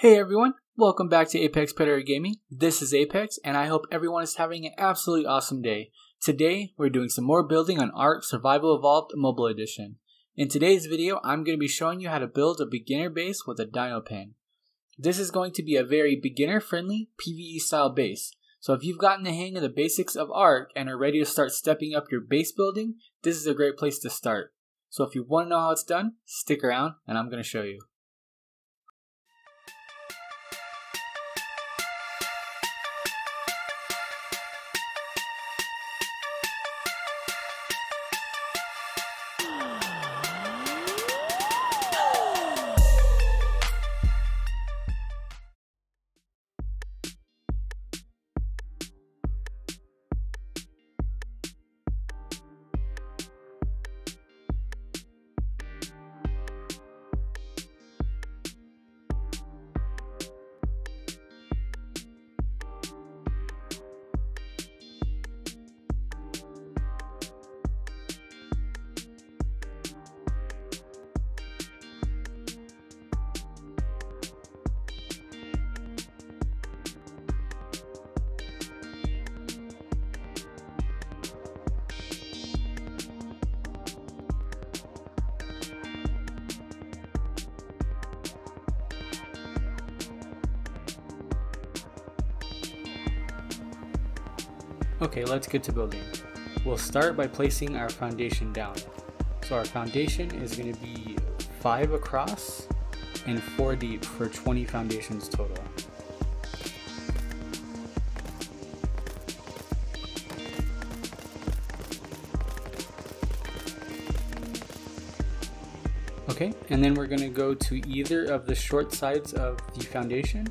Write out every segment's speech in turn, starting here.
Hey everyone, welcome back to Apex Predator Gaming. This is Apex and I hope everyone is having an absolutely awesome day. Today we're doing some more building on Ark Survival Evolved Mobile Edition. In today's video I'm going to be showing you how to build a beginner base with a dino pen. This is going to be a very beginner friendly PvE style base. So if you've gotten the hang of the basics of Ark and are ready to start stepping up your base building, this is a great place to start. So if you want to know how it's done, stick around and I'm going to show you. Okay, let's get to building. We'll start by placing our foundation down. So our foundation is going to be 5 across and 4 deep for 20 foundations total. Okay, and then we're going to go to either of the short sides of the foundation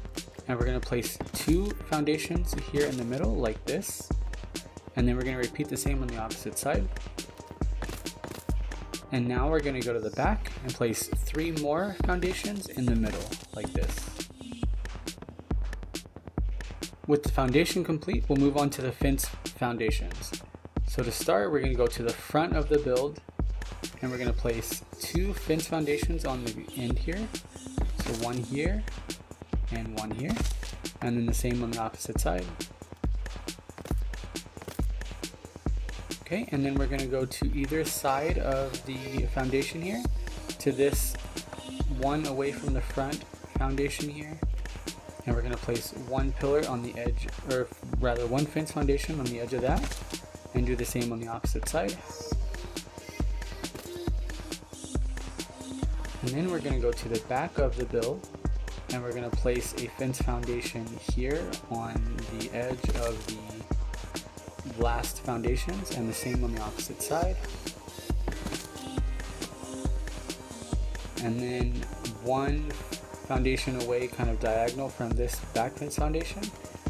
and we're going to place 2 foundations here in the middle like this. And then we're going to repeat the same on the opposite side. And now we're going to go to the back and place 3 more foundations in the middle, like this. With the foundation complete, we'll move on to the fence foundations. So to start, we're going to go to the front of the build, and we're going to place 2 fence foundations on the end here. So one here, and one here. And then the same on the opposite side. Okay, and then we're going to go to either side of the foundation here, to this one away from the front foundation here, and we're going to place 1 pillar on the edge, or rather 1 fence foundation on the edge of that, and do the same on the opposite side. And then we're going to go to the back of the build, and we're going to place a fence foundation here on the edge of the last foundations, and the same on the opposite side. And then 1 foundation away, kind of diagonal from this back fence foundation,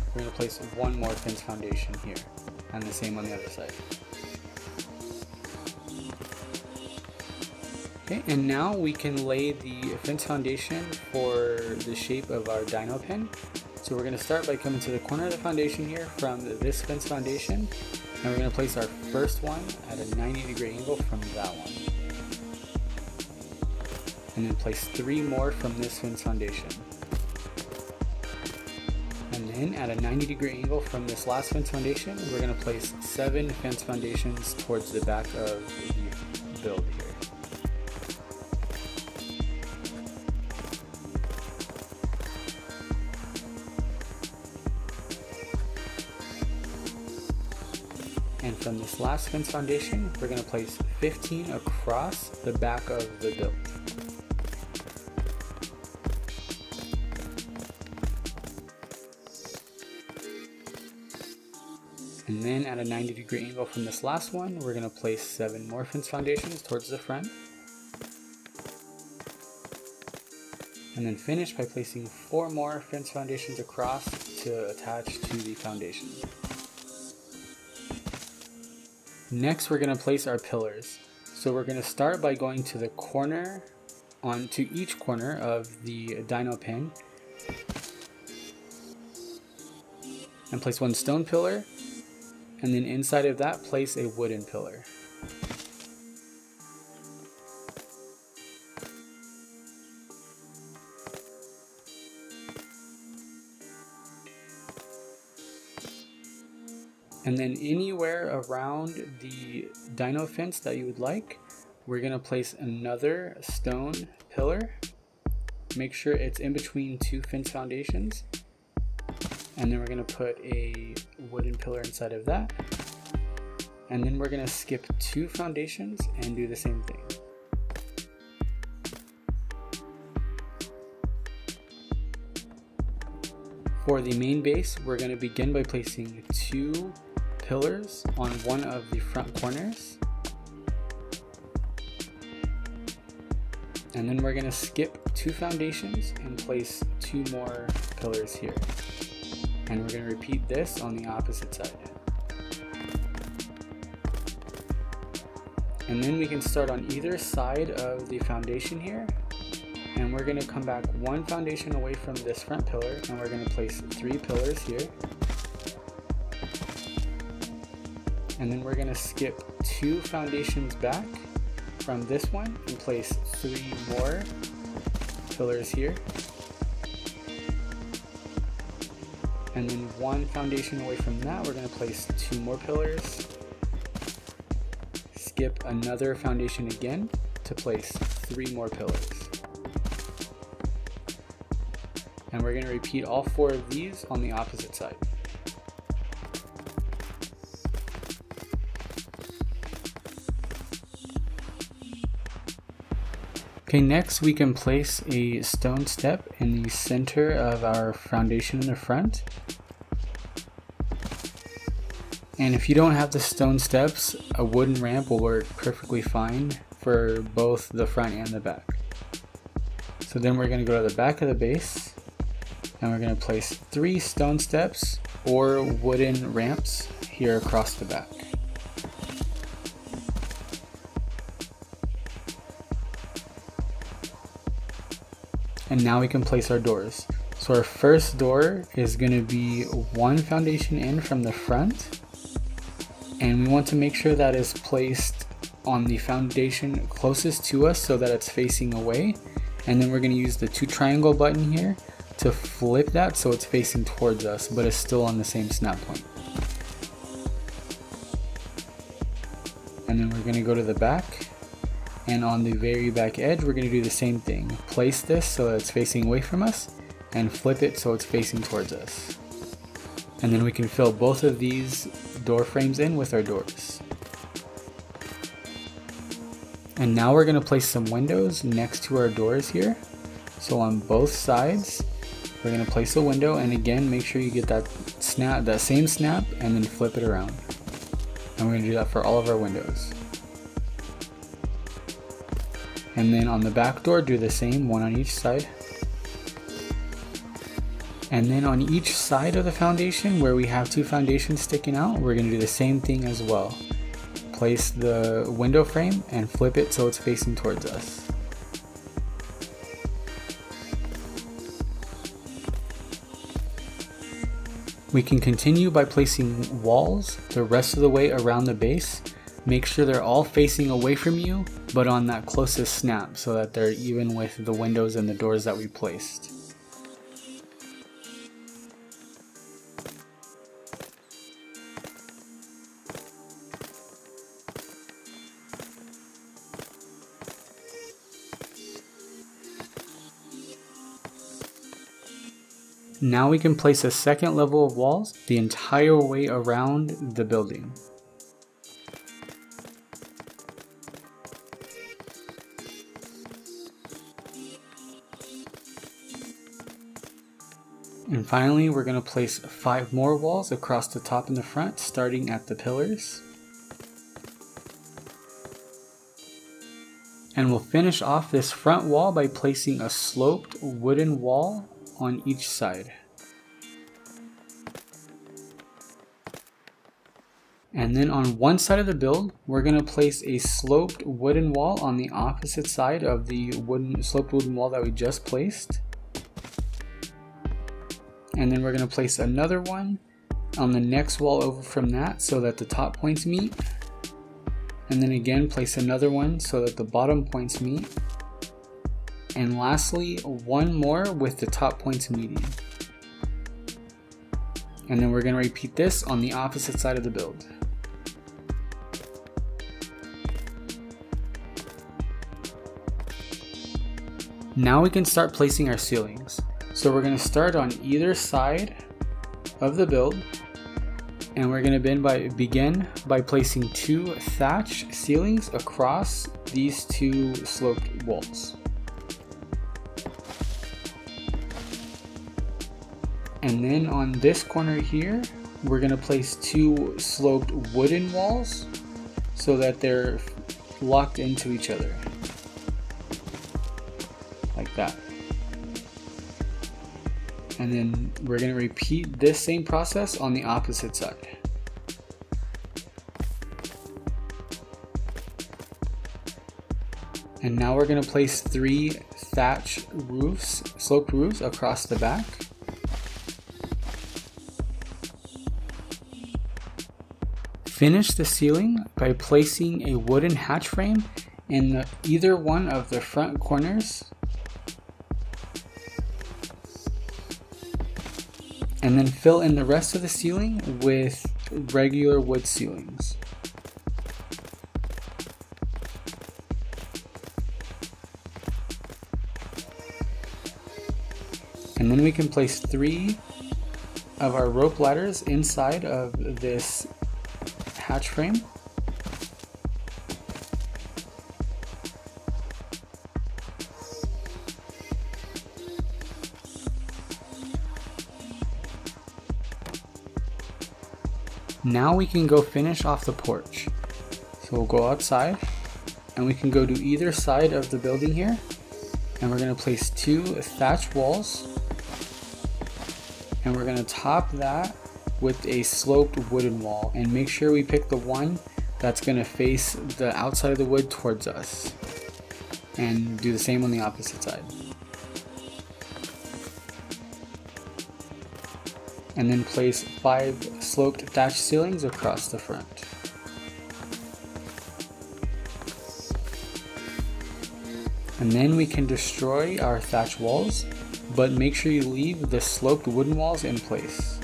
we're going to place 1 more fence foundation here, and the same on the other side. Okay, and now we can lay the fence foundation for the shape of our dino pen. So we're going to start by coming to the corner of the foundation here from this fence foundation, and we're going to place our first one at a 90-degree angle from that one. And then place 3 more from this fence foundation. And then at a 90-degree angle from this last fence foundation, we're going to place 7 fence foundations towards the back of the build here. And from this last fence foundation, we're going to place 15 across the back of the build. And then at a 90-degree angle from this last one, we're going to place 7 more fence foundations towards the front. And then finish by placing 4 more fence foundations across to attach to the foundation. Next, we're going to place our pillars. So we're going to start by going to the corner, onto each corner of the dino pen, and place 1 stone pillar, and then inside of that place a wooden pillar. And then anywhere around the dino fence that you would like, we're going to place another stone pillar. Make sure it's in between two fence foundations. And then we're going to put a wooden pillar inside of that. And then we're going to skip 2 foundations and do the same thing. For the main base, we're going to begin by placing 2 pillars on one of the front corners. And then we're going to skip 2 foundations and place 2 more pillars here. And we're going to repeat this on the opposite side. And then we can start on either side of the foundation here. And we're going to come back 1 foundation away from this front pillar, and we're going to place 3 pillars here. And then we're going to skip 2 foundations back from this one and place 3 more pillars here. And then 1 foundation away from that, we're going to place 2 more pillars. Skip another foundation again to place 3 more pillars. And we're going to repeat all 4 of these on the opposite side. Okay, next we can place a stone step in the center of our foundation in the front. And if you don't have the stone steps, a wooden ramp will work perfectly fine for both the front and the back. So then we're going to go to the back of the base, and we're going to place 3 stone steps or wooden ramps here across the back. And now we can place our doors. So our first door is going to be 1 foundation in from the front, and we want to make sure that is placed on the foundation closest to us so that it's facing away. And then we're going to use the 2 triangle button here to flip that so it's facing towards us, but it's still on the same snap point. And then we're going to go to the back, and on the very back edge we're going to do the same thing. Place this so that it's facing away from us and flip it so it's facing towards us. And then we can fill both of these door frames in with our doors. And now we're going to place some windows next to our doors here. So on both sides we're going to place a window, and again make sure you get that same snap and then flip it around. And we're going to do that for all of our windows. And then on the back door do the same, 1 on each side. And then on each side of the foundation where we have 2 foundations sticking out, we're going to do the same thing as well. Place the window frame and flip it so it's facing towards us. We can continue by placing walls the rest of the way around the base. Make sure they're all facing away from you, but on that closest snap so that they're even with the windows and the doors that we placed. Now we can place a second level of walls the entire way around the building. And finally, we're going to place 5 more walls across the top and the front, starting at the pillars. And we'll finish off this front wall by placing a sloped wooden wall on each side. And then on one side of the build, we're going to place a sloped wooden wall on the opposite side of the sloped wooden wall that we just placed. And then we're going to place another one on the next wall over from that so that the top points meet. And then again place another one so that the bottom points meet. And lastly, one more with the top points meeting. And then we're going to repeat this on the opposite side of the build. Now we can start placing our ceilings. So we're going to start on either side of the build, and we're going to begin by placing 2 thatch ceilings across these 2 sloped walls. And then on this corner here, we're going to place 2 sloped wooden walls so that they're locked into each other. Like that. And then we're going to repeat this same process on the opposite side. And now we're going to place 3 thatch roofs, sloped roofs across the back. Finish the ceiling by placing a wooden hatch frame in either one of the front corners, and then fill in the rest of the ceiling with regular wood ceilings. And then we can place 3 of our rope ladders inside of this hatch frame. Now we can go finish off the porch. So we'll go outside and we can go to either side of the building here, and we're going to place 2 thatch walls, and we're going to top that with a sloped wooden wall, and make sure we pick the one that's going to face the outside of the wood towards us, and do the same on the opposite side. And then place 5 sloped thatch ceilings across the front. And then we can destroy our thatch walls, but make sure you leave the sloped wooden walls in place.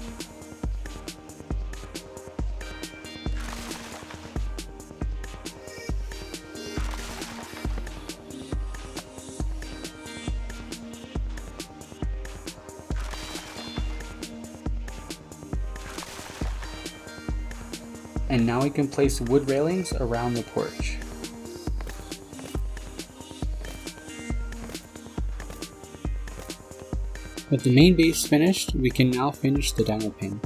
And now we can place wood railings around the porch. With the main base finished, we can now finish the dino pin.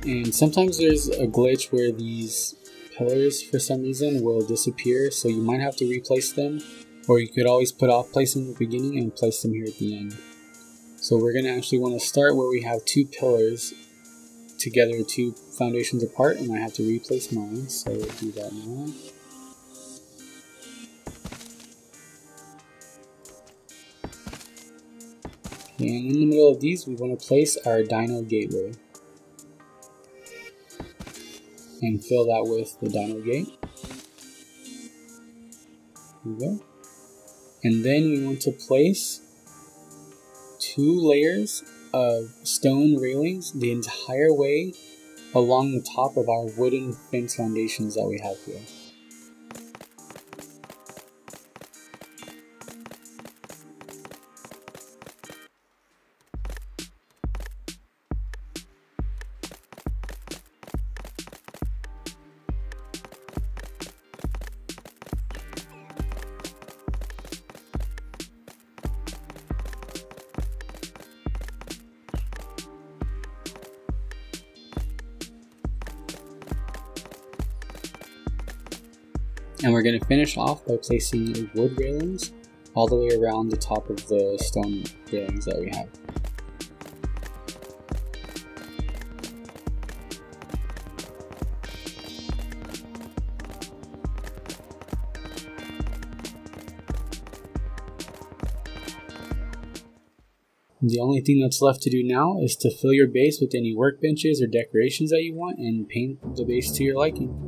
And sometimes there's a glitch where these pillars for some reason will disappear, so you might have to replace them, or you could always put off placing them at the beginning and place them here at the end. So we're going to actually want to start where we have 2 pillars together, 2 foundations apart, and I have to replace mine, so we'll do that now. Okay, and in the middle of these we want to place our dino gateway, and fill that with the dino gate. There we go. And then we want to place 2 layers of stone railings the entire way along the top of our wooden fence foundations that we have here. And we're going to finish off by placing wood railings all the way around the top of the stone railings that we have. The only thing that's left to do now is to fill your base with any workbenches or decorations that you want and paint the base to your liking.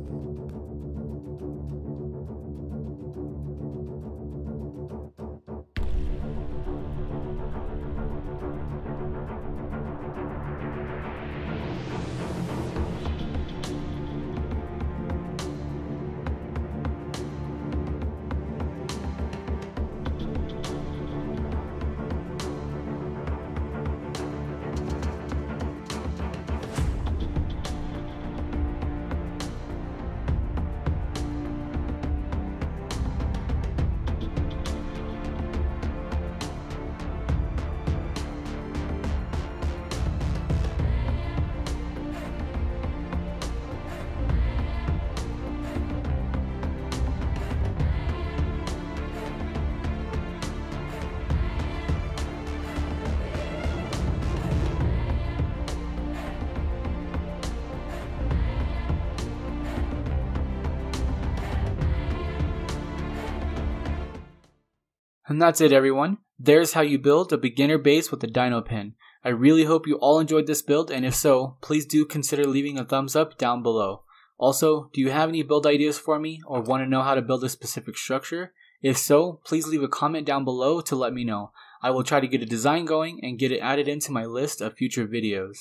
And that's it, everyone. There's how you build a beginner base with a dino pin. I really hope you all enjoyed this build, and if so, please do consider leaving a thumbs up down below. Also, do you have any build ideas for me or want to know how to build a specific structure? If so, please leave a comment down below to let me know. I will try to get a design going and get it added into my list of future videos.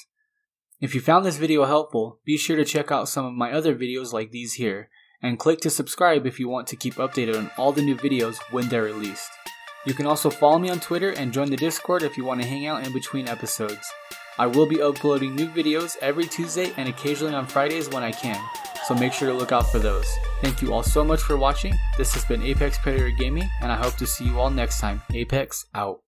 If you found this video helpful, be sure to check out some of my other videos like these here, and click to subscribe if you want to keep updated on all the new videos when they're released. You can also follow me on Twitter and join the Discord if you want to hang out in between episodes. I will be uploading new videos every Tuesday and occasionally on Fridays when I can, so make sure to look out for those. Thank you all so much for watching. This has been Apex Predator Gaming, and I hope to see you all next time. Apex out.